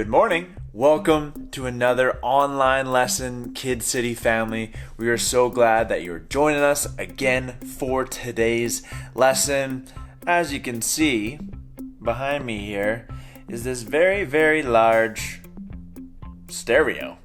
Good morning. Welcome to another online lesson, Kid City family. We are so glad that you're joining us again for today's lesson. As you can see behind me here is this very, very large stereo.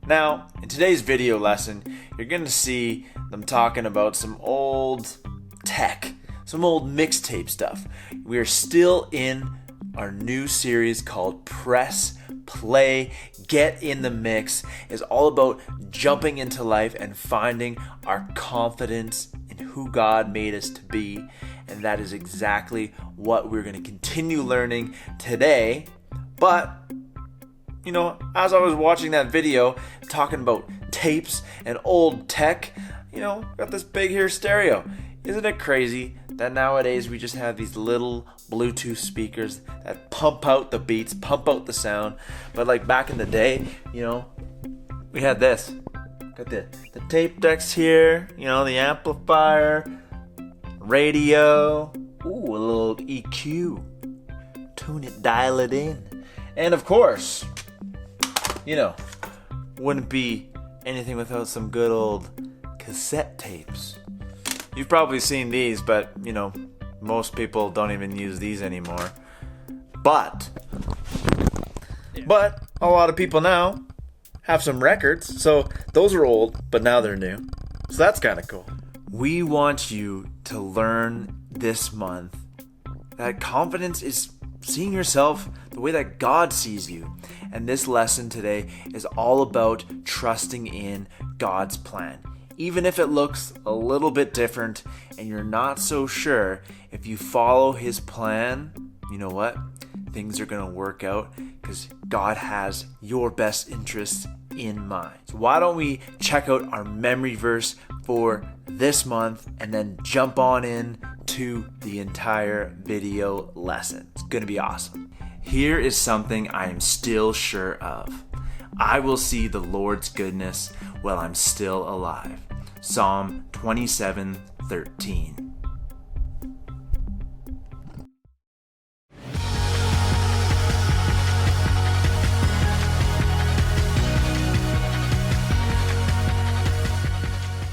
Now, in today's video lesson, you're going to see them talking about some old tech, some old mixtape stuff. We are still in our new series called Press Play. Get in the Mix. Is all about jumping into life and finding our confidence in who God made us to be. And that is exactly what we're going to continue learning today. But, as I was watching that video talking about tapes and old tech, got this big here stereo. Isn't it crazy that nowadays we just have these little Bluetooth speakers that pump out the beats, pump out the sound? But like back in the day, we had this. Got the tape decks here, the amplifier, radio, a little EQ. Tune it, dial it in. And of course, wouldn't be anything without some good old cassette tapes. You've probably seen these, but, most people don't even use these anymore. But a lot of people now have some records, so those are old, but now they're new. So that's kind of cool. We want you to learn this month that confidence is seeing yourself the way that God sees you. And this lesson today is all about trusting in God's plan. Even if it looks a little bit different and you're not so sure, if you follow His plan, you know what? Things are going to work out because God has your best interests in mind. So why don't we check out our memory verse for this month and then jump on in to the entire video lesson. It's going to be awesome. Here is something I am still sure of. I will see the Lord's goodness while I'm still alive. Psalm 27:13.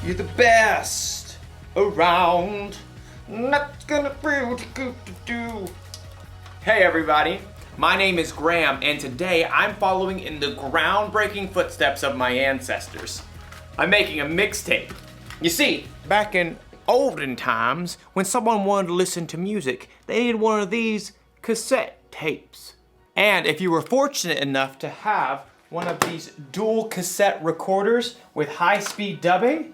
You're the best around. Not gonna feel too good to do. Hey everybody, my name is Graham, and today I'm following in the groundbreaking footsteps of my ancestors. I'm making a mixtape. You see, back in olden times, when someone wanted to listen to music, they needed one of these cassette tapes. And if you were fortunate enough to have one of these dual cassette recorders with high-speed dubbing,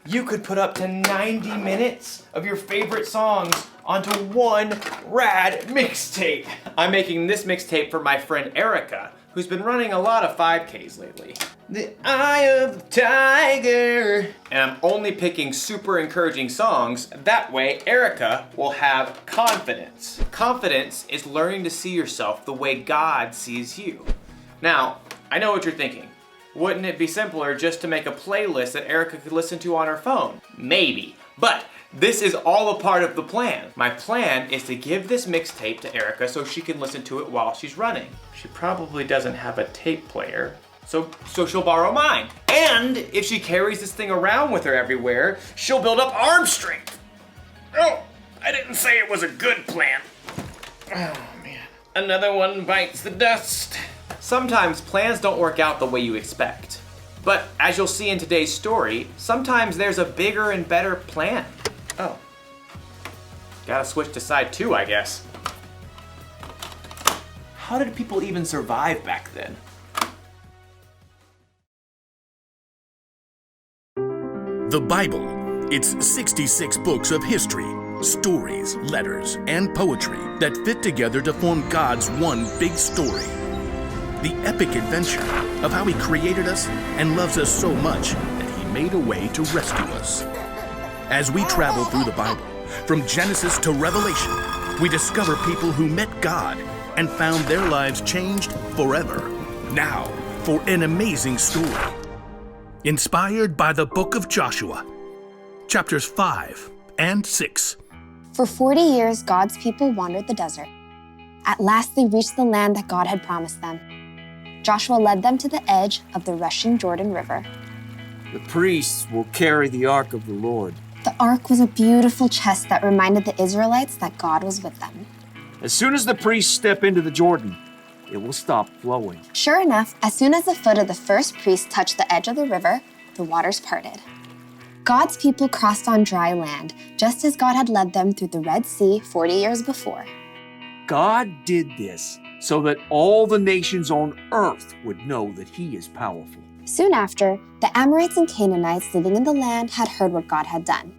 you could put up to 90 minutes of your favorite songs onto one rad mixtape. I'm making this mixtape for my friend Erica, who's been running a lot of 5Ks lately. The Eye of the Tiger. And I'm only picking super encouraging songs. That way, Erica will have confidence. Confidence is learning to see yourself the way God sees you. Now, I know what you're thinking. Wouldn't it be simpler just to make a playlist that Erica could listen to on her phone? Maybe, but this is all a part of the plan. My plan is to give this mixtape to Erica so she can listen to it while she's running. She probably doesn't have a tape player, so she'll borrow mine. And if she carries this thing around with her everywhere, she'll build up arm strength. Oh, I didn't say it was a good plan. Oh man, another one bites the dust. Sometimes plans don't work out the way you expect. But as you'll see in today's story, sometimes there's a bigger and better plan. Oh. Gotta switch to side 2, I guess. How did people even survive back then? The Bible. It's 66 books of history, stories, letters, and poetry that fit together to form God's one big story. The epic adventure of how He created us and loves us so much that He made a way to rescue us. As we travel through the Bible, from Genesis to Revelation, we discover people who met God and found their lives changed forever. Now, for an amazing story. Inspired by the book of Joshua, chapters 5 and 6. For 40 years, God's people wandered the desert. At last they reached the land that God had promised them. Joshua led them to the edge of the rushing Jordan River. The priests will carry the ark of the Lord. The ark was a beautiful chest that reminded the Israelites that God was with them. As soon as the priests step into the Jordan, it will stop flowing. Sure enough, as soon as the foot of the first priest touched the edge of the river, the waters parted. God's people crossed on dry land, just as God had led them through the Red Sea 40 years before. God did this so that all the nations on earth would know that He is powerful. Soon after, the Amorites and Canaanites living in the land had heard what God had done.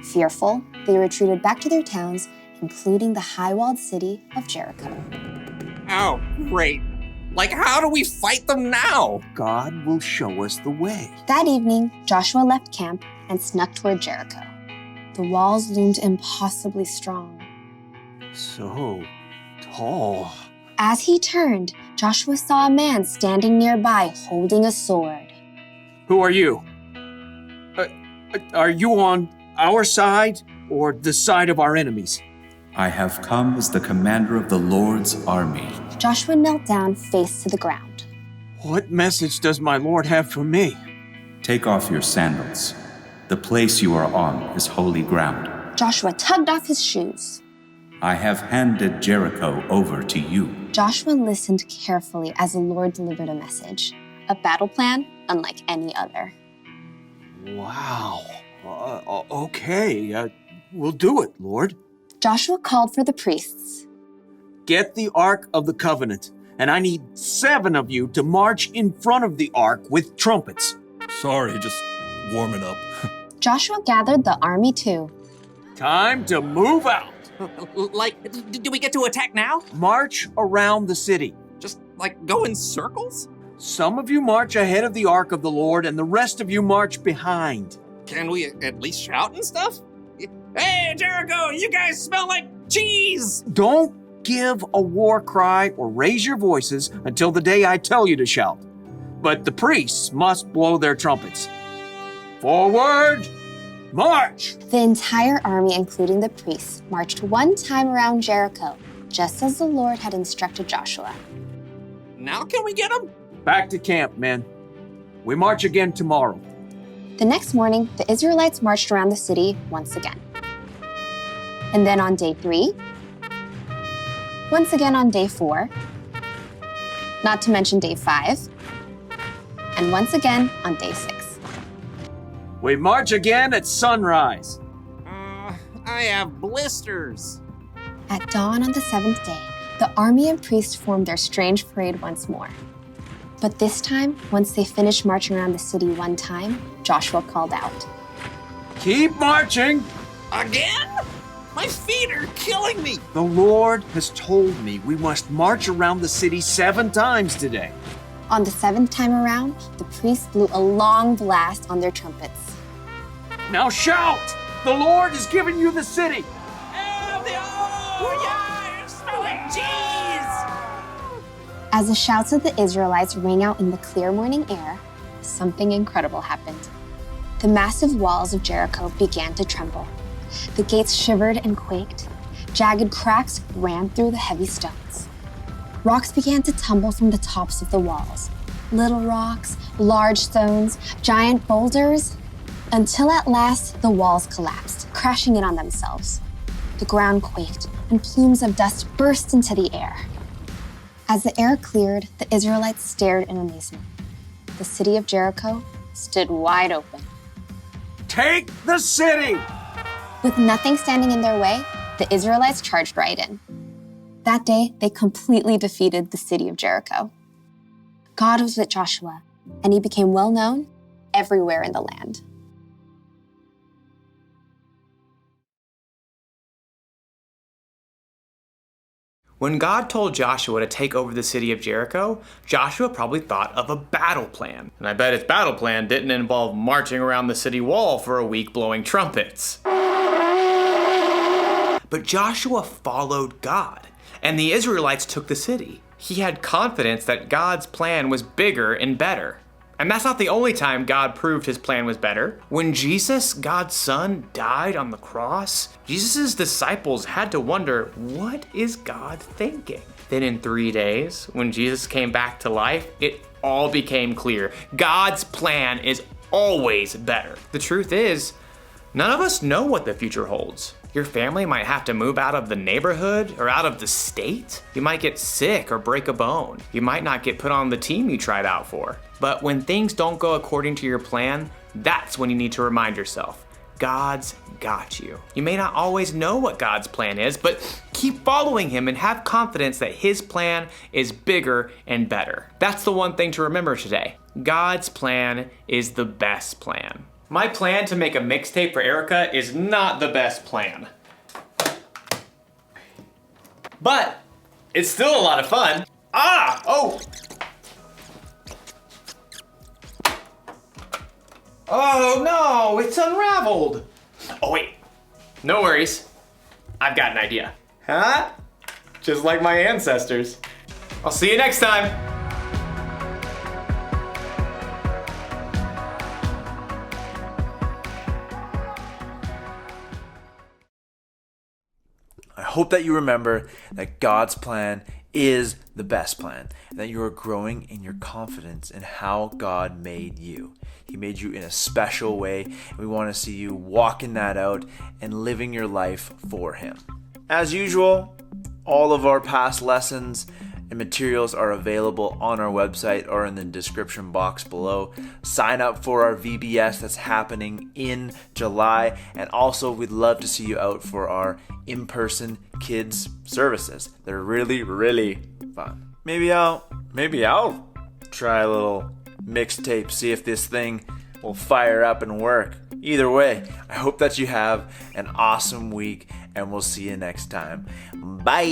Fearful, they retreated back to their towns, including the high-walled city of Jericho. Oh, great. Like, how do we fight them now? God will show us the way. That evening, Joshua left camp and snuck toward Jericho. The walls loomed impossibly strong. So tall. As he turned, Joshua saw a man standing nearby holding a sword. Who are you? Are you on our side or the side of our enemies? I have come as the commander of the Lord's army. Joshua knelt down, face to the ground. What message does my Lord have for me? Take off your sandals. The place you are on is holy ground. Joshua tugged off his shoes. I have handed Jericho over to you. Joshua listened carefully as the Lord delivered a message, a battle plan unlike any other. Wow. Okay. We'll do it, Lord. Joshua called for the priests. Get the Ark of the Covenant, and I need 7 of you to march in front of the Ark with trumpets. Sorry, just warming up. Joshua gathered the army too. Time to move out. Like, do we get to attack now? March around the city. Just, like, go in circles? Some of you march ahead of the Ark of the Lord, and the rest of you march behind. Can we at least shout and stuff? Hey, Jericho, you guys smell like cheese! Don't give a war cry or raise your voices until the day I tell you to shout. But the priests must blow their trumpets. Forward, march! The entire army, including the priests, marched one time around Jericho, just as the Lord had instructed Joshua. Now can we get them? Back to camp, men. We march again tomorrow. The next morning, the Israelites marched around the city once again. And then on day 3, once again on day 4, not to mention day 5, and once again on day 6. We march again at sunrise. I have blisters. At dawn on the 7th day, the army and priests formed their strange parade once more. But this time, once they finished marching around the city one time, Joshua called out, Keep marching! Again? My feet are killing me. The Lord has told me we must march around the city 7 times today. On the 7th time around, the priests blew a long blast on their trumpets. Now shout! The Lord has given you the city! You're smelling cheese! As the shouts of the Israelites rang out in the clear morning air, something incredible happened. The massive walls of Jericho began to tremble. The gates shivered and quaked. Jagged cracks ran through the heavy stones. Rocks began to tumble from the tops of the walls. Little rocks, large stones, giant boulders, until at last the walls collapsed, crashing in on themselves. The ground quaked, and plumes of dust burst into the air. As the air cleared, the Israelites stared in amazement. The city of Jericho stood wide open. Take the city! With nothing standing in their way, the Israelites charged right in. That day, they completely defeated the city of Jericho. God was with Joshua, and he became well known everywhere in the land. When God told Joshua to take over the city of Jericho, Joshua probably thought of a battle plan. And I bet his battle plan didn't involve marching around the city wall for a week blowing trumpets. But Joshua followed God, and the Israelites took the city. He had confidence that God's plan was bigger and better. And that's not the only time God proved his plan was better. When Jesus, God's son, died on the cross, Jesus' disciples had to wonder, what is God thinking? Then in 3 days, when Jesus came back to life, it all became clear. God's plan is always better. The truth is, none of us know what the future holds. Your family might have to move out of the neighborhood or out of the state. You might get sick or break a bone. You might not get put on the team you tried out for. But when things don't go according to your plan, that's when you need to remind yourself, God's got you. You may not always know what God's plan is, but keep following him and have confidence that his plan is bigger and better. That's the one thing to remember today. God's plan is the best plan. My plan to make a mixtape for Erica is not the best plan. But it's still a lot of fun. Oh no, it's unraveled. Oh wait, no worries. I've got an idea. Huh? Just like my ancestors. I'll see you next time. I hope that you remember that God's plan is the best plan, and that you are growing in your confidence in how God made you. He made you in a special way, and we want to see you walking that out and living your life for him. As usual, all of our past lessons and materials are available on our website or in the description box below. Sign up for our VBS that's happening in July, and also we'd love to see you out for our in-person kids services. They're really, really fun. Maybe I'll try a little mixtape, see if this thing will fire up and work. Either way, I hope that you have an awesome week, and we'll see you next time. Bye!